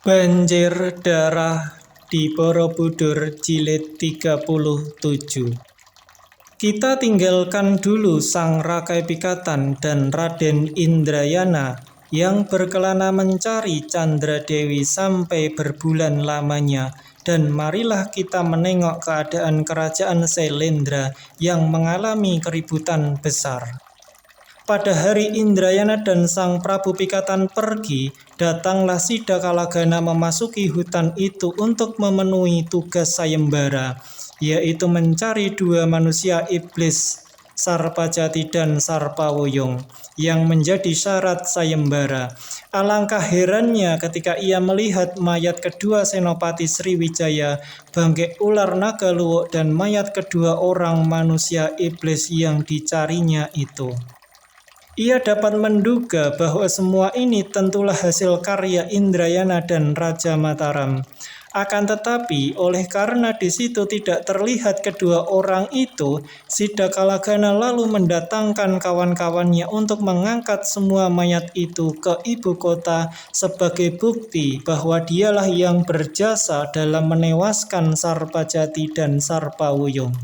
Banjir Darah di Borobudur Jilid 37. Kita tinggalkan dulu Sang Rakai Pikatan dan Raden Indrayana yang berkelana mencari Candra Dewi sampai berbulan lamanya, dan marilah kita menengok keadaan kerajaan Sailendra yang mengalami keributan besar. Pada hari Indrayana dan Sang Prabu Pikatan pergi, datanglah Sidakalagana memasuki hutan itu untuk memenuhi tugas sayembara, yaitu mencari dua manusia iblis, Sarpajati dan Sarpawuyung, yang menjadi syarat sayembara. Alangkah herannya ketika ia melihat mayat kedua Senopati Sriwijaya, Bangke Ular Naga Luwuk, dan mayat kedua orang manusia iblis yang dicarinya itu. Ia dapat menduga bahwa semua ini tentulah hasil karya Indrayana dan Raja Mataram. Akan tetapi, oleh karena di situ tidak terlihat kedua orang itu, Sidakalagana lalu mendatangkan kawan-kawannya untuk mengangkat semua mayat itu ke ibu kota sebagai bukti bahwa dialah yang berjasa dalam menewaskan Sarpajati dan Sarpawuyung.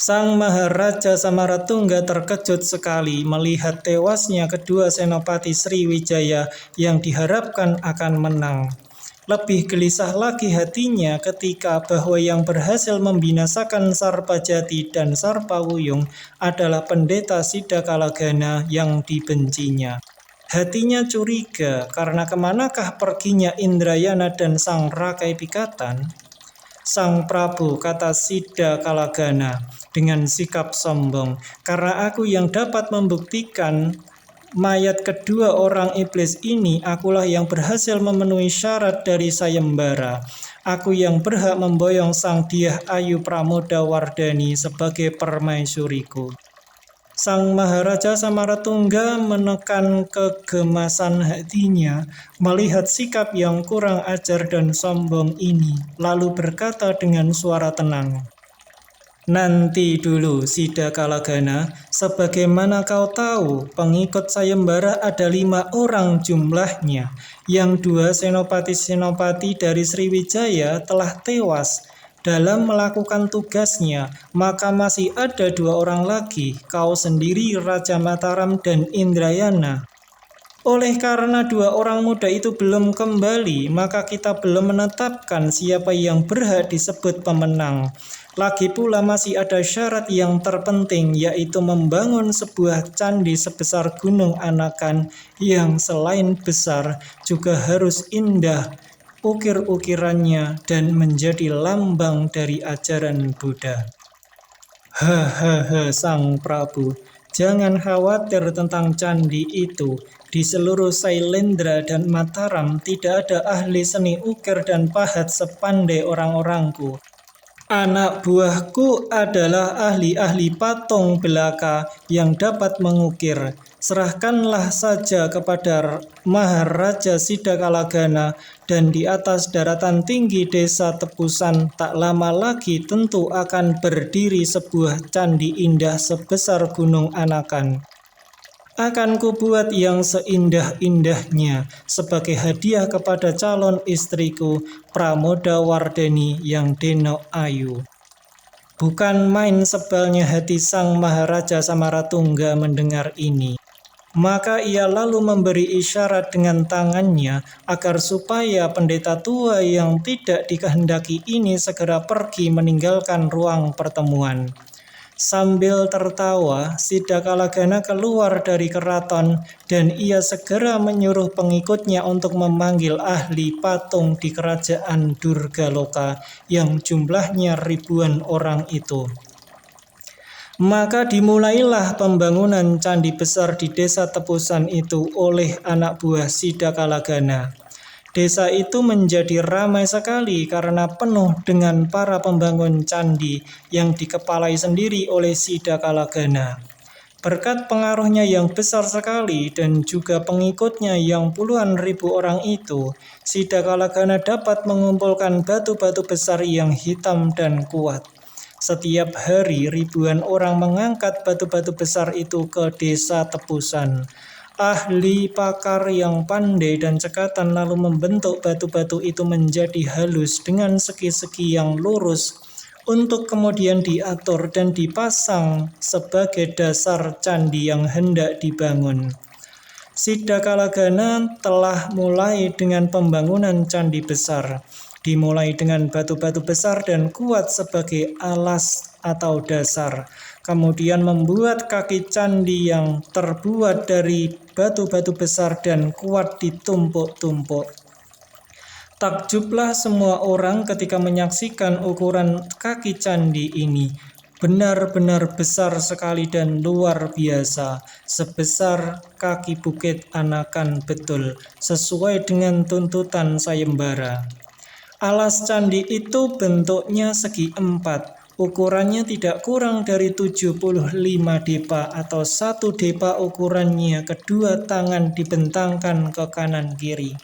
Sang Maharaja Samaratungga terkejut sekali melihat tewasnya kedua Senopati Sriwijaya yang diharapkan akan menang. Lebih gelisah lagi hatinya ketika bahwa yang berhasil membinasakan Sarpajati dan Sarpawuyung adalah pendeta Sidakalagana yang dibencinya. Hatinya curiga karena kemanakah perginya Indrayana dan Sang Rakai Pikatan? Sang Prabu, kata Sidakalagana dengan sikap sombong, karena aku yang dapat membuktikan mayat kedua orang iblis ini, akulah yang berhasil memenuhi syarat dari sayembara. Aku yang berhak memboyong Sang Dyah Ayu Pramodawardhani sebagai permaisuriku. Sang Maharaja Samaratungga menekan kegemasan hatinya melihat sikap yang kurang ajar dan sombong ini, lalu berkata dengan suara tenang, "Nanti dulu, Sidakalagana, sebagaimana kau tahu, pengikut sayembara ada 5 orang jumlahnya, yang 2 senopati-senopati dari Sriwijaya telah tewas dalam melakukan tugasnya, maka masih ada 2 orang lagi, kau sendiri, Raja Mataram, dan Indrayana. Oleh karena 2 orang muda itu belum kembali, maka kita belum menetapkan siapa yang berhak disebut pemenang. Lagi pula masih ada syarat yang terpenting, yaitu membangun sebuah candi sebesar Gunung Anakan yang selain besar juga harus indah ukir-ukirannya dan menjadi lambang dari ajaran Buddha." Hahaha, Sang Prabu, jangan khawatir tentang candi itu. Di seluruh Sailendra dan Mataram tidak ada ahli seni ukir dan pahat sepandai orang-orangku. Anak buahku adalah ahli-ahli patung belaka yang dapat mengukir. Serahkanlah saja kepada Maharaja Sidakalagana, dan di atas daratan tinggi desa Tepusan tak lama lagi tentu akan berdiri sebuah candi indah sebesar Gunung Anakan. Akan kubuat yang seindah-indahnya sebagai hadiah kepada calon istriku Pramodawardhani yang denok ayu. Bukan main sebalnya hati Sang Maharaja Samaratungga mendengar ini. Maka ia lalu memberi isyarat dengan tangannya agar supaya pendeta tua yang tidak dikehendaki ini segera pergi meninggalkan ruang pertemuan. Sambil tertawa, Sidakalagana keluar dari keraton dan ia segera menyuruh pengikutnya untuk memanggil ahli patung di kerajaan Durgaloka yang jumlahnya ribuan orang itu. Maka dimulailah pembangunan candi besar di desa Tepusan itu oleh anak buah Sidakalagana. Desa itu menjadi ramai sekali karena penuh dengan para pembangun candi yang dikepalai sendiri oleh Sidakalagana. Berkat pengaruhnya yang besar sekali dan juga pengikutnya yang puluhan ribu orang itu, Sidakalagana dapat mengumpulkan batu-batu besar yang hitam dan kuat. Setiap hari ribuan orang mengangkat batu-batu besar itu ke desa Tepusan. Ahli pakar yang pandai dan cekatan lalu membentuk batu-batu itu menjadi halus dengan segi-segi yang lurus untuk kemudian diatur dan dipasang sebagai dasar candi yang hendak dibangun. Sidakalagana telah mulai dengan pembangunan candi besar. Dimulai dengan batu-batu besar dan kuat sebagai alas atau dasar. Kemudian membuat kaki candi yang terbuat dari batu-batu besar dan kuat ditumpuk-tumpuk. Takjublah semua orang ketika menyaksikan ukuran kaki candi ini. Benar-benar besar sekali dan luar biasa, sebesar kaki bukit Anakan betul, sesuai dengan tuntutan sayembara. Alas candi itu bentuknya segi empat, ukurannya tidak kurang dari 75 depa atau 1 depa ukurannya, kedua tangan dibentangkan ke kanan kiri.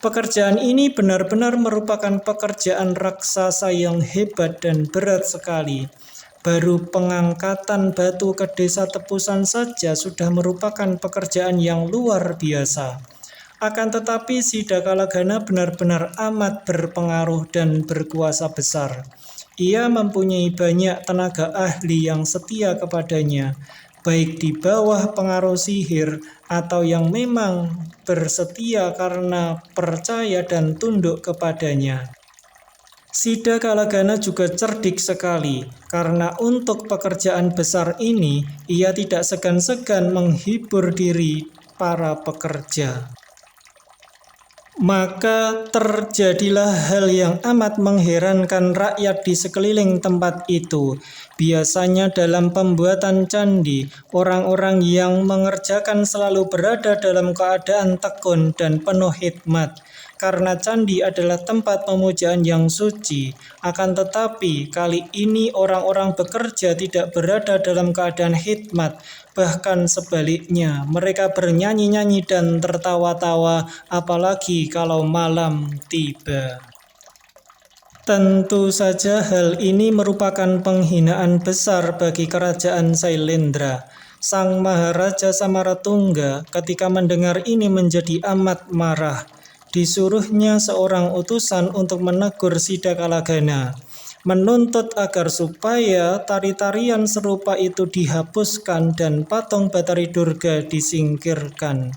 Pekerjaan ini benar-benar merupakan pekerjaan raksasa yang hebat dan berat sekali. Baru pengangkatan batu ke desa tepusan saja sudah merupakan pekerjaan yang luar biasa. Akan tetapi Sidakalagana benar-benar amat berpengaruh dan berkuasa besar. Ia mempunyai banyak tenaga ahli yang setia kepadanya, baik di bawah pengaruh sihir atau yang memang bersetia karena percaya dan tunduk kepadanya. Sidakalagana juga cerdik sekali, karena untuk pekerjaan besar ini, ia tidak segan-segan menghibur diri para pekerja. Maka terjadilah hal yang amat mengherankan rakyat di sekeliling tempat itu. Biasanya dalam pembuatan candi, orang-orang yang mengerjakan selalu berada dalam keadaan tekun dan penuh hikmat. Karena candi adalah tempat pemujaan yang suci, akan tetapi kali ini orang-orang bekerja tidak berada dalam keadaan hikmat, bahkan sebaliknya mereka bernyanyi-nyanyi dan tertawa-tawa, apalagi kalau malam tiba. Tentu saja hal ini merupakan penghinaan besar bagi kerajaan Sailendra. Sang Maharaja Samaratungga ketika mendengar ini menjadi amat marah. Disuruhnya seorang utusan untuk menegur Sidakalagana, menuntut agar supaya tari-tarian serupa itu dihapuskan dan patung Batari Durga disingkirkan.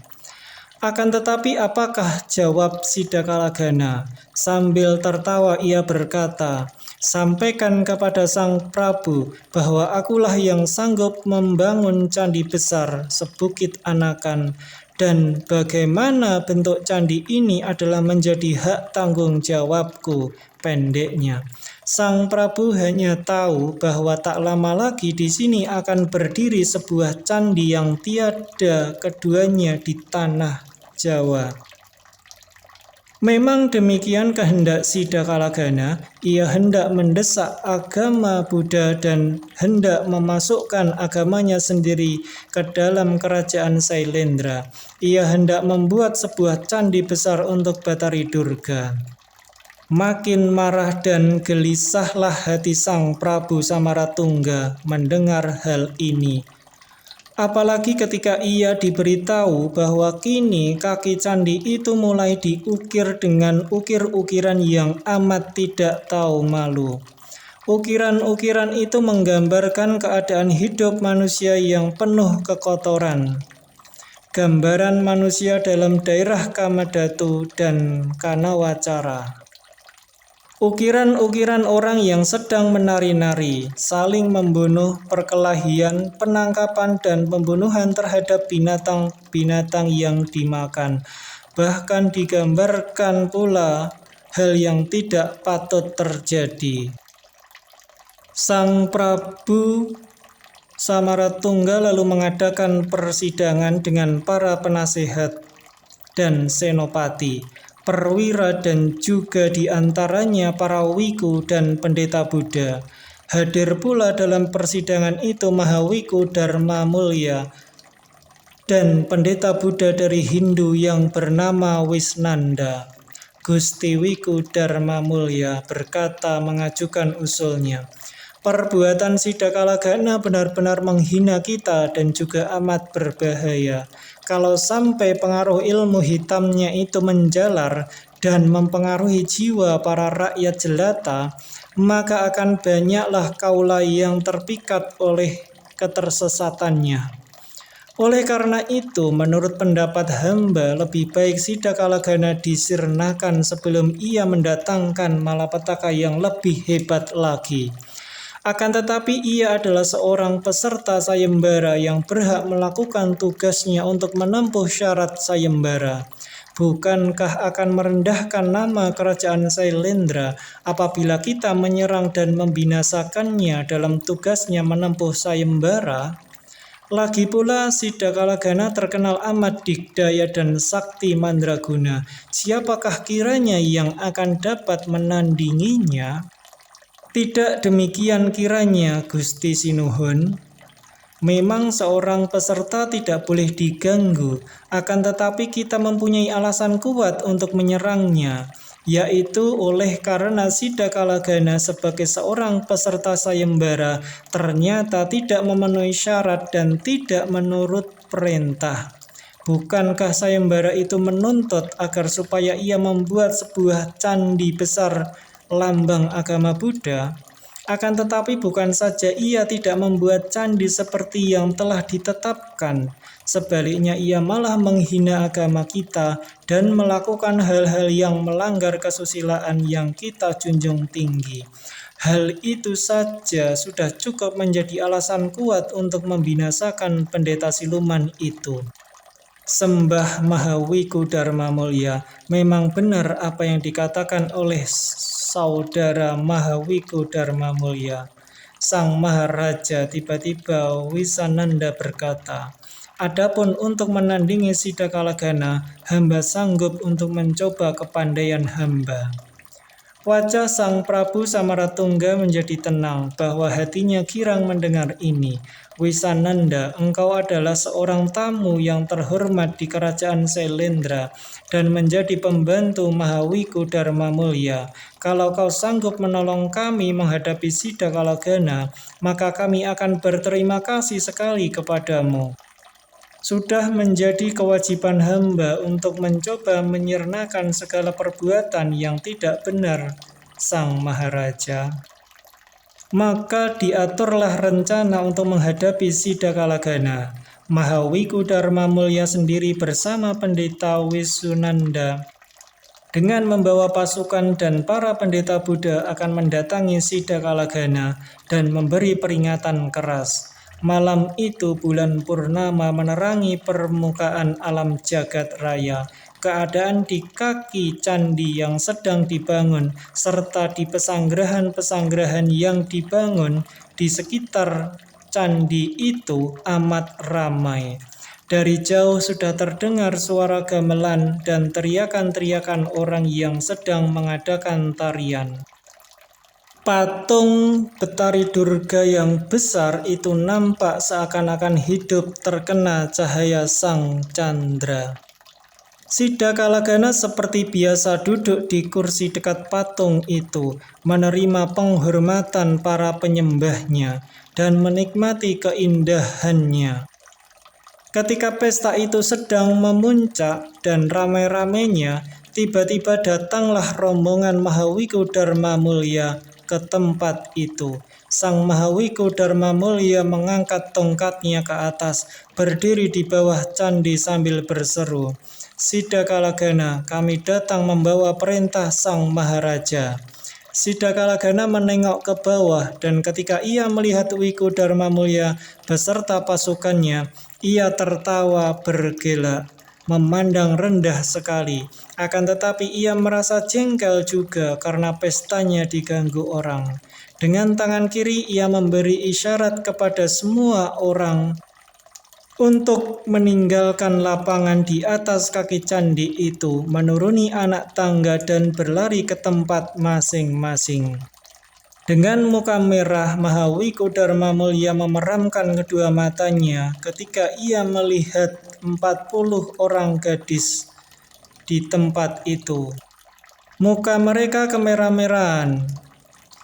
Akan tetapi apakah jawab Sidakalagana? Sambil tertawa ia berkata, "Sampaikan kepada Sang Prabu bahwa akulah yang sanggup membangun candi besar sebukit Anakan, dan bagaimana bentuk candi ini adalah menjadi hak tanggung jawabku." Pendeknya, Sang Prabu hanya tahu bahwa tak lama lagi di sini akan berdiri sebuah candi yang tiada keduanya di tanah Jawa. Memang demikian kehendak Sidakalagana, ia hendak mendesak agama Buddha dan hendak memasukkan agamanya sendiri ke dalam kerajaan Sailendra. Ia hendak membuat sebuah candi besar untuk Batari Durga. Makin marah dan gelisahlah hati Sang Prabu Samaratungga mendengar hal ini. Apalagi ketika ia diberitahu bahwa kini kaki candi itu mulai diukir dengan ukir-ukiran yang amat tidak tahu malu. Ukiran-ukiran itu menggambarkan keadaan hidup manusia yang penuh kekotoran. Gambaran manusia dalam daerah Kamadhatu dan Kanawacara. Ukiran-ukiran orang yang sedang menari-nari, saling membunuh, perkelahian, penangkapan, dan pembunuhan terhadap binatang-binatang yang dimakan. Bahkan digambarkan pula hal yang tidak patut terjadi. Sang Prabu Samaratungga lalu mengadakan persidangan dengan para penasehat dan senopati, perwira, dan juga diantaranya para wiku dan pendeta Buddha. Hadir pula dalam persidangan itu Mahawiku Dharma Mulya dan pendeta Buddha dari Hindu yang bernama Wisnanda. Gusti Wiku Dharma Mulya berkata mengajukan usulnya, Perbuatan Sidakalagana benar-benar menghina kita dan juga amat berbahaya. Kalau sampai pengaruh ilmu hitamnya itu menjalar dan mempengaruhi jiwa para rakyat jelata, maka akan banyaklah kaula yang terpikat oleh ketersesatannya. Oleh karena itu, menurut pendapat hamba, lebih baik Sidakalagana disirnakan sebelum ia mendatangkan malapetaka yang lebih hebat lagi. Akan tetapi ia adalah seorang peserta sayembara yang berhak melakukan tugasnya untuk menempuh syarat sayembara. Bukankah akan merendahkan nama kerajaan Sailendra apabila kita menyerang dan membinasakannya dalam tugasnya menempuh sayembara? Lagi pula Sidakalagana terkenal amat dikdaya dan sakti mandraguna. Siapakah kiranya yang akan dapat menandinginya? Tidak demikian kiranya, Gusti Sinuhun. Memang seorang peserta tidak boleh diganggu, akan tetapi kita mempunyai alasan kuat untuk menyerangnya, yaitu oleh karena Sidakalagana sebagai seorang peserta sayembara ternyata tidak memenuhi syarat dan tidak menurut perintah. Bukankah sayembara itu menuntut agar supaya ia membuat sebuah candi besar lambang agama Buddha? Akan tetapi bukan saja ia tidak membuat candi seperti yang telah ditetapkan, sebaliknya ia malah menghina agama kita dan melakukan hal-hal yang melanggar kesusilaan yang kita junjung tinggi. Hal itu saja sudah cukup menjadi alasan kuat untuk membinasakan pendeta siluman itu. Sembah Mahawiku Dharma Mulya, memang benar apa yang dikatakan oleh Saudara Mahawiku Dharma Mulya. Sang Maharaja tiba-tiba Wisananda berkata, "Adapun untuk menandingi Sidakalagana, hamba sanggup untuk mencoba kepandaian hamba." Wajah Sang Prabu Samaratungga menjadi tenang bahwa hatinya girang mendengar ini. Wisananda, engkau adalah seorang tamu yang terhormat di kerajaan Sailendra dan menjadi pembantu Mahawiku Dharma Mulya. Kalau kau sanggup menolong kami menghadapi Sidakalagana, maka kami akan berterima kasih sekali kepadamu. Sudah menjadi kewajiban hamba untuk mencoba menyirnakan segala perbuatan yang tidak benar, Sang Maharaja. Maka diaturlah rencana untuk menghadapi Sidakalagana. Mahawiku Dharma Mulya sendiri bersama pendeta Wisunanda dengan membawa pasukan dan para pendeta Buddha akan mendatangi Sidakalagana dan memberi peringatan keras. Malam itu bulan purnama menerangi permukaan alam jagat raya. Keadaan di kaki candi yang sedang dibangun serta di pesanggrahan-pesanggrahan yang dibangun di sekitar candi itu amat ramai. Dari jauh sudah terdengar suara gamelan dan teriakan-teriakan orang yang sedang mengadakan tarian. Patung Betari Durga yang besar itu nampak seakan-akan hidup terkena cahaya sang candra. Sidakalagana seperti biasa duduk di kursi dekat patung itu, menerima penghormatan para penyembahnya dan menikmati keindahannya. Ketika pesta itu sedang memuncak dan ramai-ramainya, tiba-tiba datanglah rombongan Mahawiku Dharma Mulya ke tempat itu. Sang Mahawiku Dharma Mulya mengangkat tongkatnya ke atas, berdiri di bawah candi sambil berseru, "Sidakalagana, kami datang membawa perintah Sang Maharaja." Sidakalagana menengok ke bawah dan ketika ia melihat Wiku Dharma Mulya beserta pasukannya, ia tertawa bergelak, memandang rendah sekali. Akan tetapi ia merasa jengkel juga karena pestanya diganggu orang. Dengan tangan kiri ia memberi isyarat kepada semua orang untuk meninggalkan lapangan di atas kaki candi itu, menuruni anak tangga dan berlari ke tempat masing-masing. Dengan muka merah, Mahawiku Dharma Mulya memeramkan kedua matanya ketika ia melihat 40 orang gadis di tempat itu. Muka mereka kemerah-merahan.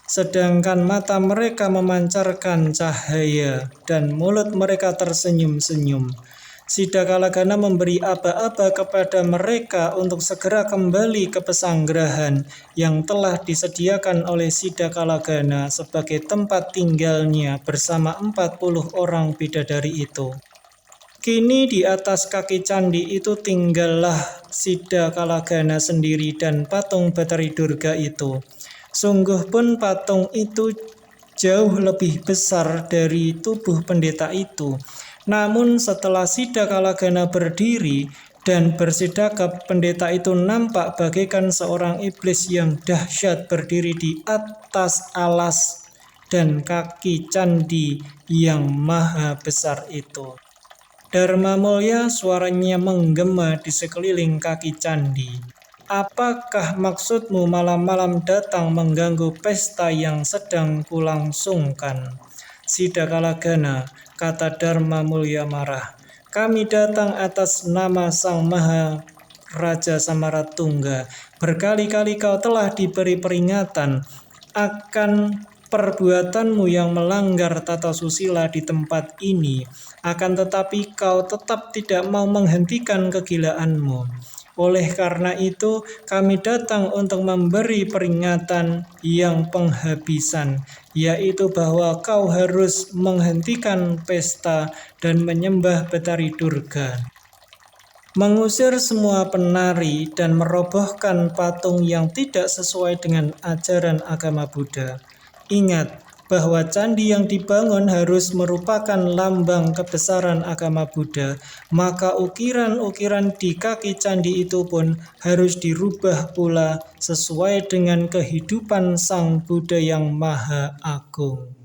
sedangkan mata mereka memancarkan cahaya dan mulut mereka tersenyum-senyum. Siddhakalagana memberi aba-aba kepada mereka untuk segera kembali ke pesanggrahan yang telah disediakan oleh Siddhakalagana sebagai tempat tinggalnya bersama 40 orang bidadari itu. Kini di atas kaki candi itu tinggallah Siddhakalagana sendiri dan patung Batari Durga itu. Sungguh pun patung itu jauh lebih besar dari tubuh pendeta itu. Namun setelah Siddhakalagana berdiri dan bersidakap, pendeta itu nampak bagaikan seorang iblis yang dahsyat berdiri di atas alas dan kaki candi yang maha besar itu. Dharma Mulya suaranya menggema di sekeliling kaki candi. Apakah maksudmu malam-malam datang mengganggu pesta yang sedang kulangsungkan? Siddhakalagana, kata Dharma Mulya marah. Kami datang atas nama Sang Maha Raja Samaratungga. Berkali-kali kau telah diberi peringatan akan perbuatanmu yang melanggar tata susila di tempat ini. Akan tetapi kau tetap tidak mau menghentikan kegilaanmu. Oleh karena itu, kami datang untuk memberi peringatan yang penghabisan, yaitu bahwa kau harus menghentikan pesta dan menyembah Batari Durga, mengusir semua penari dan merobohkan patung yang tidak sesuai dengan ajaran agama Buddha. Ingat bahwa candi yang dibangun harus merupakan lambang kebesaran agama Buddha, maka ukiran-ukiran di kaki candi itu pun harus dirubah pula sesuai dengan kehidupan Sang Buddha yang Maha Agung.